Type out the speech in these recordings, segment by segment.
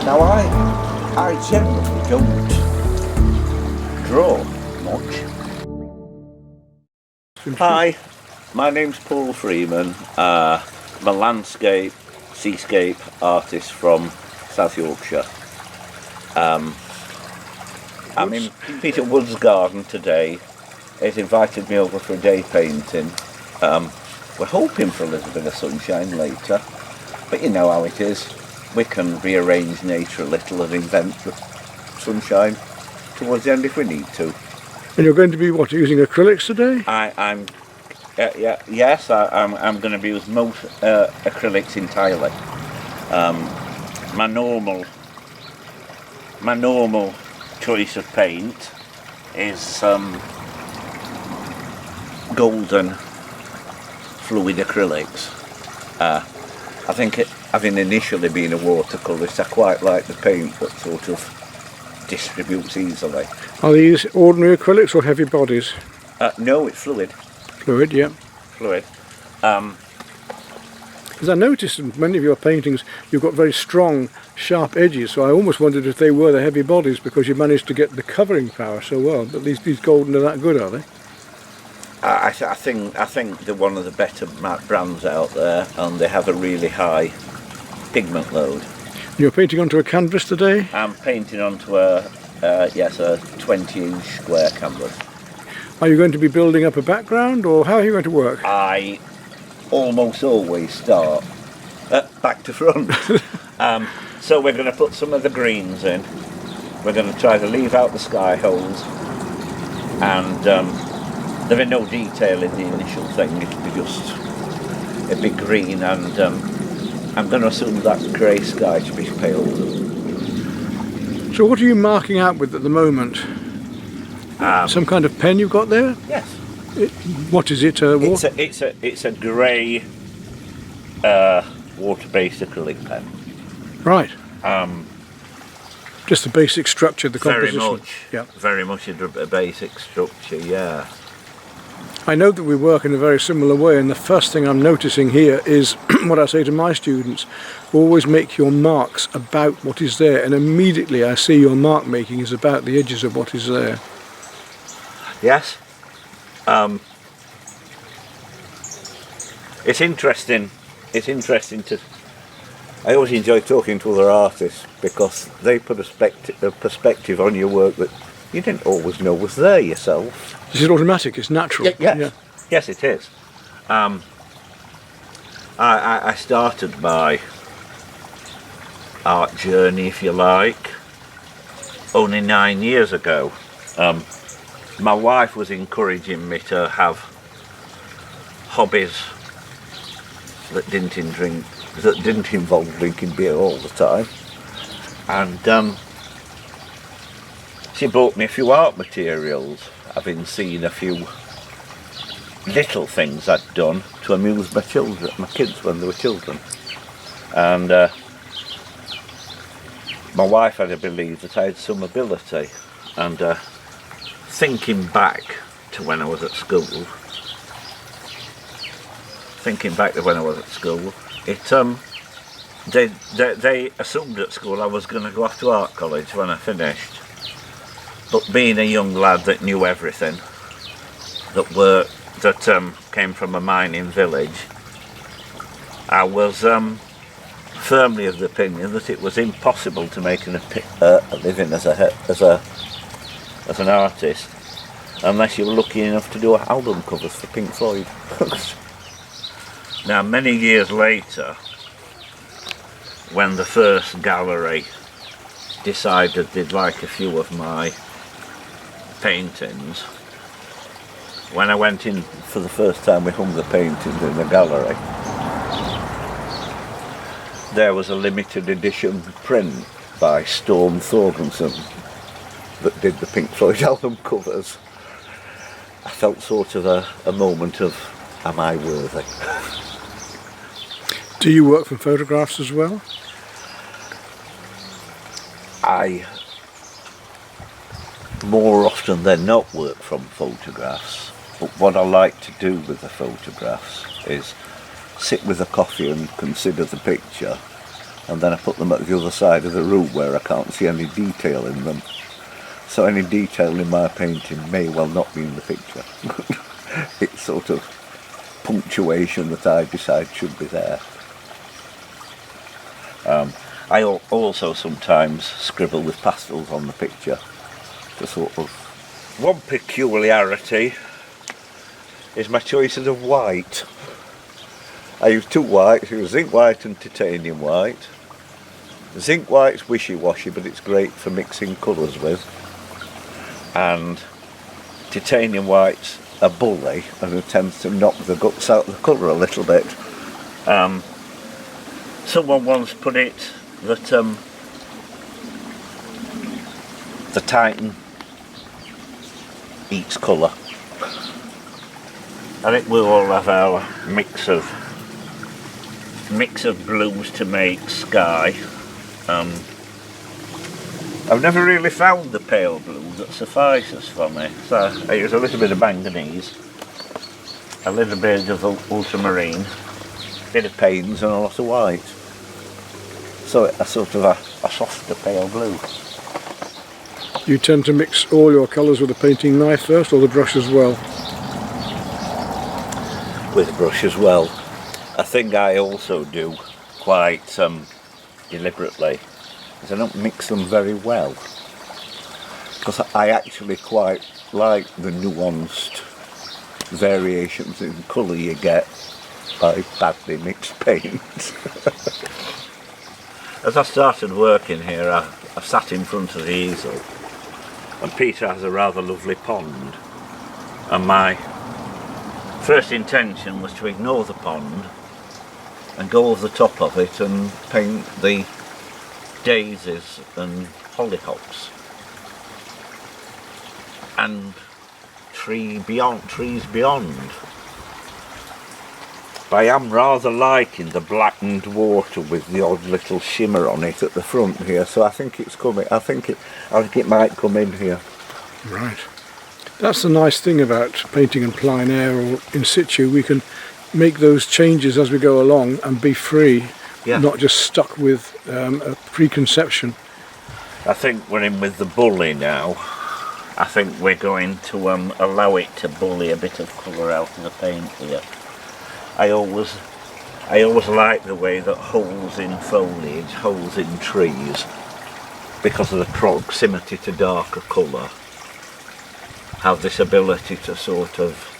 Now I generally don't draw much. Hi, my name's Paul Freeman. I'm a landscape, seascape artist from South Yorkshire. I'm in Peter Wood's garden today. He's invited me over for a day painting. We're hoping for a little bit of sunshine later, but you know how it is. We can rearrange nature a little and invent the sunshine towards the end if we need to. And you're going to be what, using acrylics today? I'm going to be using most acrylics entirely. My normal choice of paint is golden fluid acrylics. I think having initially been a watercolourist, I quite like the paint that sort of distributes easily. Are these ordinary acrylics or heavy bodies? No, it's fluid. Fluid, yeah. Fluid. Because I noticed in many of your paintings you've got very strong, sharp edges, so I almost wondered if they were the heavy bodies because you managed to get the covering power so well. But these golden are that good, are they? I think they're one of the better brands out there, and they have a really high pigment load. You're painting onto a canvas today? I'm painting onto a 20-inch square canvas. Are you going to be building up a background, or how are you going to work? I almost always start back to front. So we're going to put some of the greens in. We're going to try to leave out the sky holes, and there is no detail in the initial thing. It'll be just a big green, and I'm going to assume that grey sky to be pale. So what are you marking out with at the moment? Some kind of pen you've got there? Yes. What is it? It's a grey water-based acrylic pen. Right. Just the basic structure, the composition. Very much. Yeah. Very much a basic structure. Yeah. I know that we work in a very similar way, and the first thing I'm noticing here is what I say to my students: always make your marks about what is there, and immediately I see your mark making is about the edges of what is there. Yes. It's interesting. It's interesting to. I always enjoy talking to other artists because they put a perspective on your work that you didn't always know was there yourself. This is automatic. It's natural. Yes. Yeah. Yes, it is. I started my art journey, if you like, only 9 years ago. My wife was encouraging me to have hobbies that didn't involve drinking beer all the time, and she bought me a few art materials, having seen a few little things I'd done to amuse my kids when they were children, and my wife had a belief that I had some ability, and thinking back to when I was at school, they assumed at school I was going to go off to art college when I finished. But being a young lad that knew everything, that came from a mining village, I was firmly of the opinion that it was impossible to make a living as an artist unless you were lucky enough to do album covers for Pink Floyd. Now, many years later, when the first gallery decided they'd like a few of my paintings, when I went in for the first time, we hung the paintings in the gallery. There was a limited edition print by Storm Thorgenson that did the Pink Floyd album covers. I felt sort of a moment of, am I worthy? Do you work from photographs as well? I more often than not work from photographs, but what I like to do with the photographs is sit with a coffee and consider the picture, and then I put them at the other side of the room where I can't see any detail in them. So any detail in my painting may well not be in the picture. It's sort of punctuation that I decide should be there. I also sometimes scribble with pastels on the picture to sort of... One peculiarity is my choices of white. I use two whites, zinc white and titanium white. Zinc white's wishy-washy, but it's great for mixing colours with. And titanium white's a bully, and it tends to knock the guts out of the colour a little bit. Someone once put it that the Titan eats colour, I think we all have our mix of blues to make sky. I've never really found the pale blue that suffices for me, so I use a little bit of manganese, a little bit of ultramarine, a bit of pains and a lot of white. So a sort of a softer pale blue. You tend to mix all your colours with a painting knife first, or the brush as well? With the brush as well. A thing I also do quite deliberately is I don't mix them very well, because I actually quite like the nuanced variations in colour you get by badly mixed paint. As I started working here, I sat in front of the easel, and Peter has a rather lovely pond, and my first intention was to ignore the pond and go over the top of it and paint the daisies and hollyhocks and trees beyond. But I am rather liking the blackened water with the odd little shimmer on it at the front here, so I think it's coming. I think it might come in here. Right. That's the nice thing about painting in plein air or in situ. We can make those changes as we go along and be free, not just stuck with a preconception. I think we're in with the bully now. I think we're going to allow it to bully a bit of colour out of the paint here. I always like the way that holes in foliage, holes in trees, because of the proximity to darker colour, have this ability to sort of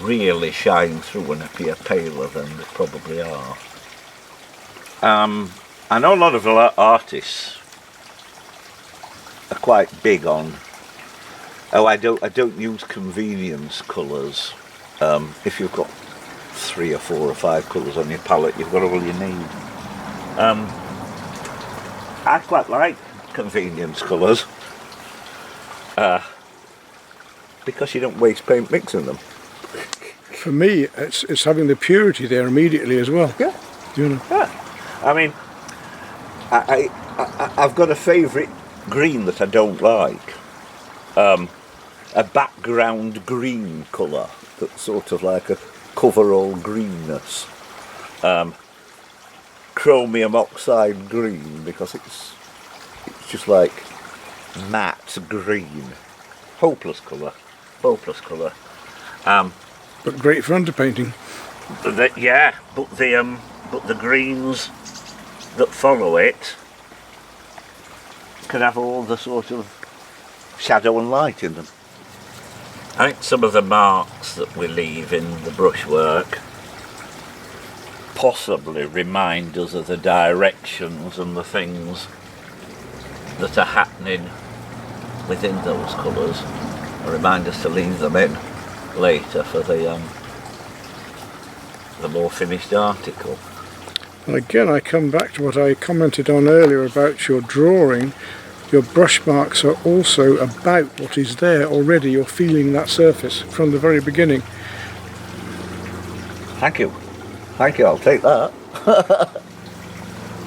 really shine through and appear paler than they probably are. I know a lot of artists are quite big on, I don't use convenience colours. If you've got 3 or 4 or 5 colours on your palette, you've got all you need. I quite like convenience colours because you don't waste paint mixing them. For me, it's having the purity there immediately as well. Yeah. You know. Yeah. I mean, I've got a favourite green that I don't like. A background green colour that's sort of like a coverall greenness. Chromium oxide green, because it's just like matte green. Hopeless colour. But great for underpainting. But the greens that follow it can have all the sort of shadow and light in them. I think some of the marks that we leave in the brushwork possibly remind us of the directions and the things that are happening within those colours, and remind us to leave them in later for the more finished article. And again, I come back to what I commented on earlier about your drawing. Your brush marks are also about what is there already. You're feeling that surface from the very beginning. Thank you, I'll take that.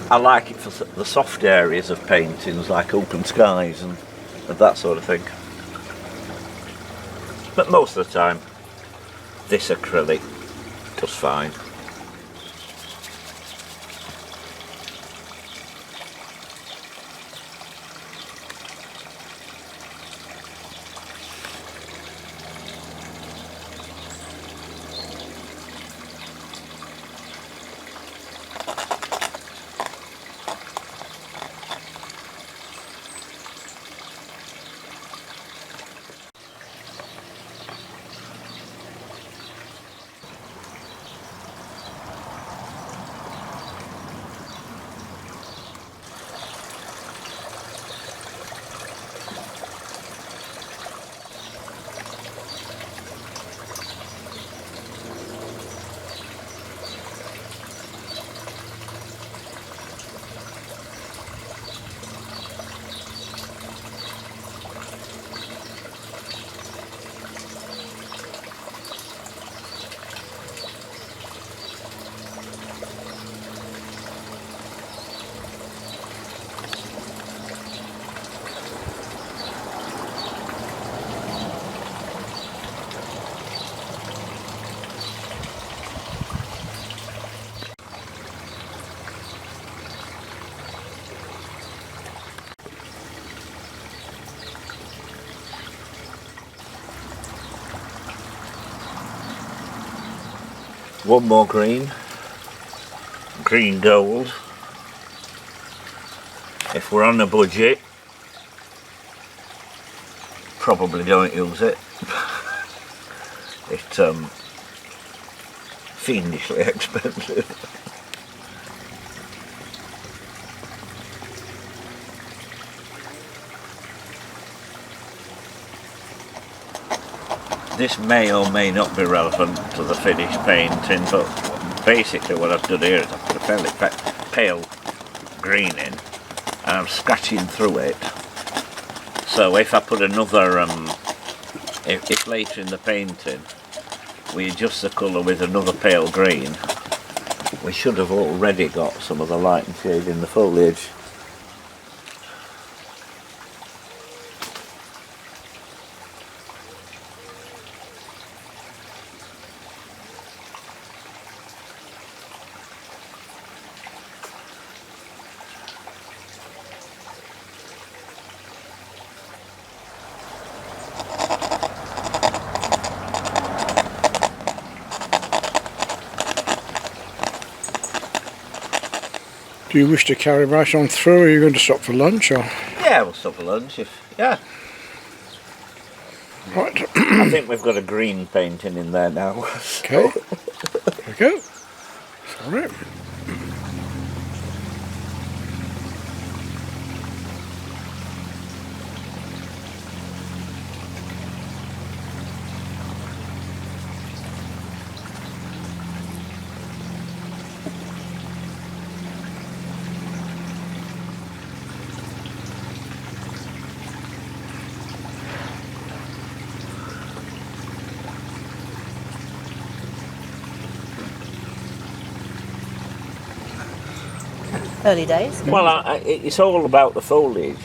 I like it for the soft areas of paintings, like open skies and that sort of thing. But most of the time, this acrylic does fine. One more green. Green gold. If we're on a budget, probably don't use it. It's fiendishly expensive. This may or may not be relevant to the finished painting, but basically what I've done here is I've put a fairly pale green in and I'm scratching through it. So if I put another, if later in the painting we adjust the colour with another pale green, we should have already got some of the light and shade in the foliage. Do you wish to carry right on through, or are you going to stop for lunch? Or? Yeah, we'll stop for lunch yeah. Right. I think we've got a green painting in there now. Okay. There we go. Sorry. Early days. Well, it's all about the foliage. Do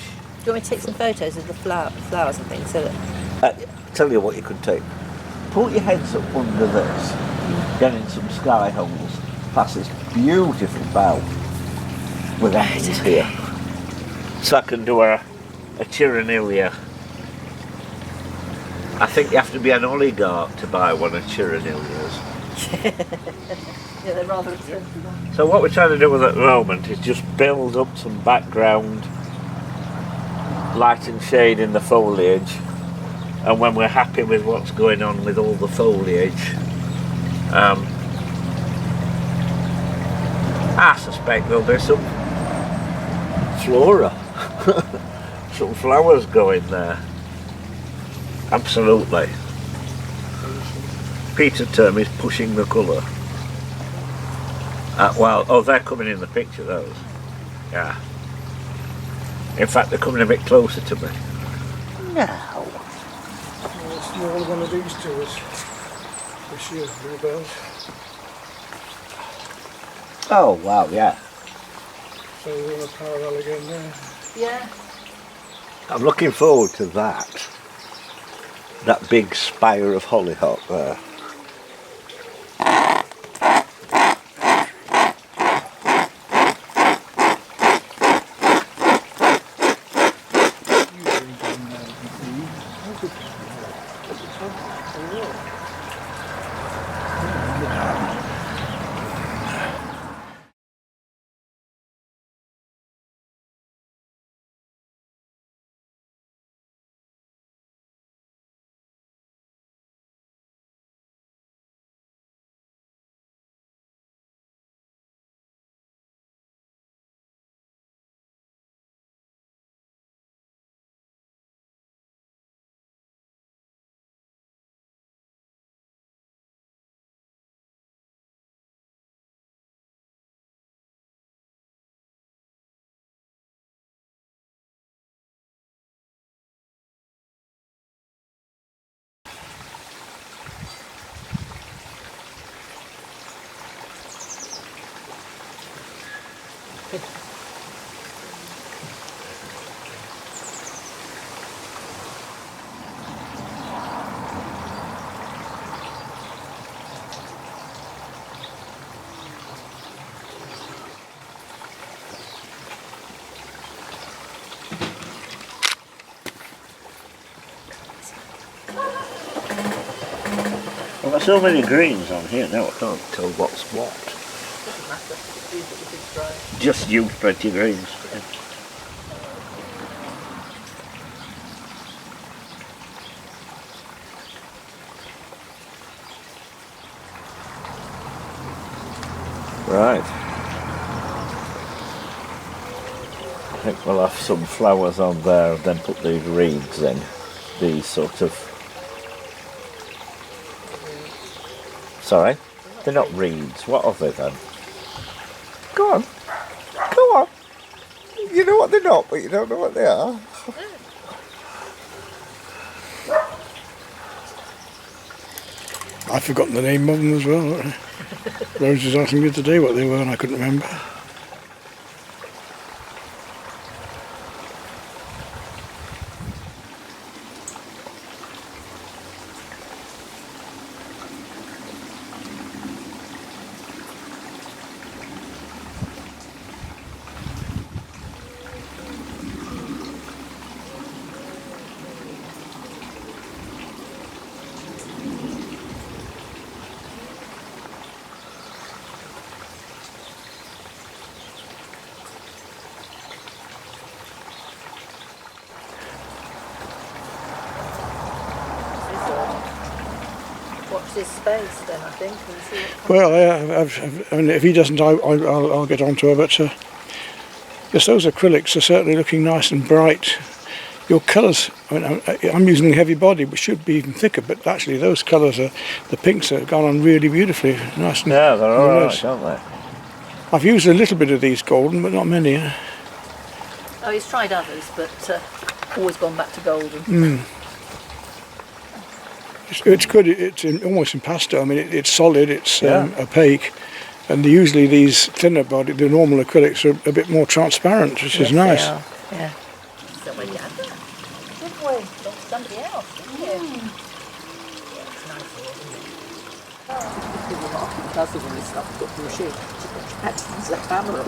you want me to take some photos of the flowers and things so that... Tell you what you could take. Put your heads up under this, get in some sky holes, past this beautiful bough with apples here. So I can do a Chironilia. I think you have to be an oligarch to buy one of Chironilias. Yeah, they're rather expensive. So what we're trying to do with it at the moment is just build up some background light and shade in the foliage, and when we're happy with what's going on with all the foliage, I suspect there'll be some flora, some flowers going there. Absolutely. Peter term is pushing the colour. Oh, they're coming in the picture, those. Yeah. In fact, they're coming a bit closer to me. No. It's more one of these two is this year's bluebells. Oh, wow, yeah. So we're on a parallel again there. Yeah. I'm looking forward to that. That big spire of hollyhock there. I've got so many greens on here now I can't tell what's what. Doesn't matter. Just use what you think's dry. Just use plenty of greens. Right. I think we'll have some flowers on there and then put these reeds in. These sort of... Sorry? They're not reeds. What are they then? Go on. Go on. You know what they're not, but you don't know what they are. I've forgotten the name of them as well. Rose was asking me today what they were and I couldn't remember. Watch this space then, I think, and see what comes. Well, I mean, if he doesn't, I'll get on to her, but yes, those acrylics are certainly looking nice and bright. Your colours, I mean, I'm using heavy body, which should be even thicker, but actually those colours, the pinks have gone on really beautifully. Nice and Yeah, they're nice. alright, aren't they? I've used a little bit of these golden, but not many. Oh, he's tried others, but always gone back to golden. It's good. It's almost impasto. I mean, it's solid. It's opaque, and usually these thinner body, the normal acrylics, are a bit more transparent, which is nice. They are, yeah. So we gather. Good boy. Got somebody else, didn't you? Yeah, it's nice, isn't it? People are not does when they start to put the shit. That's a camera.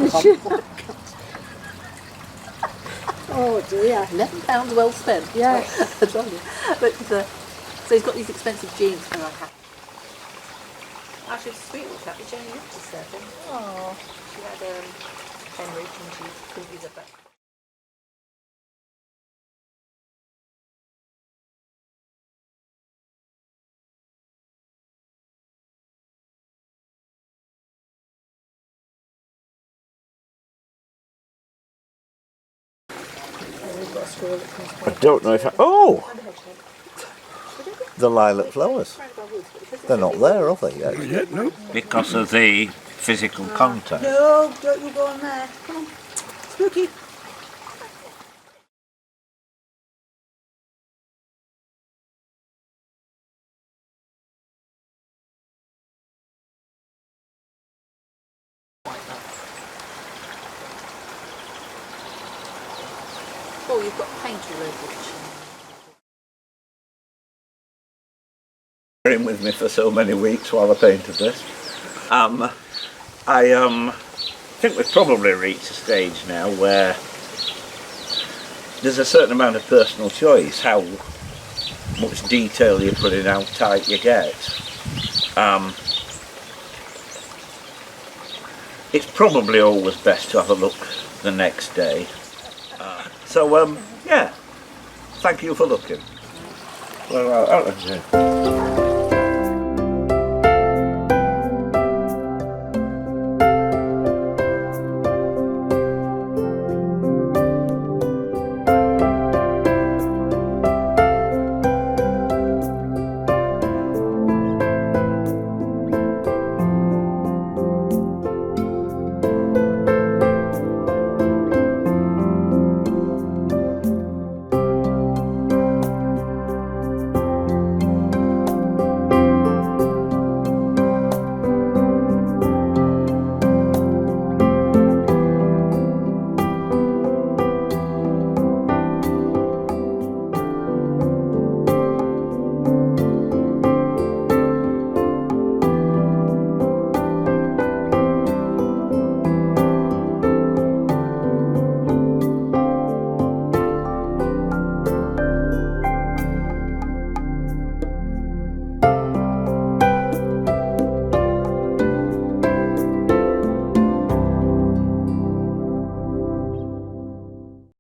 Oh dear. £11 well spent. Yeah. I tell you. But so he's got these expensive jeans for our cat. Actually, it's a sweet little cat. She only lived to 7. Oh. She had Henry and she couldn't use her back. I don't know if oh! The lilac flowers. They're not there, are they yet? Not yet, no. Because of the physical contact. No, don't you go on there. Come on. Spooky. Oh, you've got paint all over it. In with me for so many weeks while I painted this. I think we've probably reached a stage now where there's a certain amount of personal choice how much detail you put in, how tight you get. It's probably always best to have a look the next day. So yeah, thank you for looking. Well,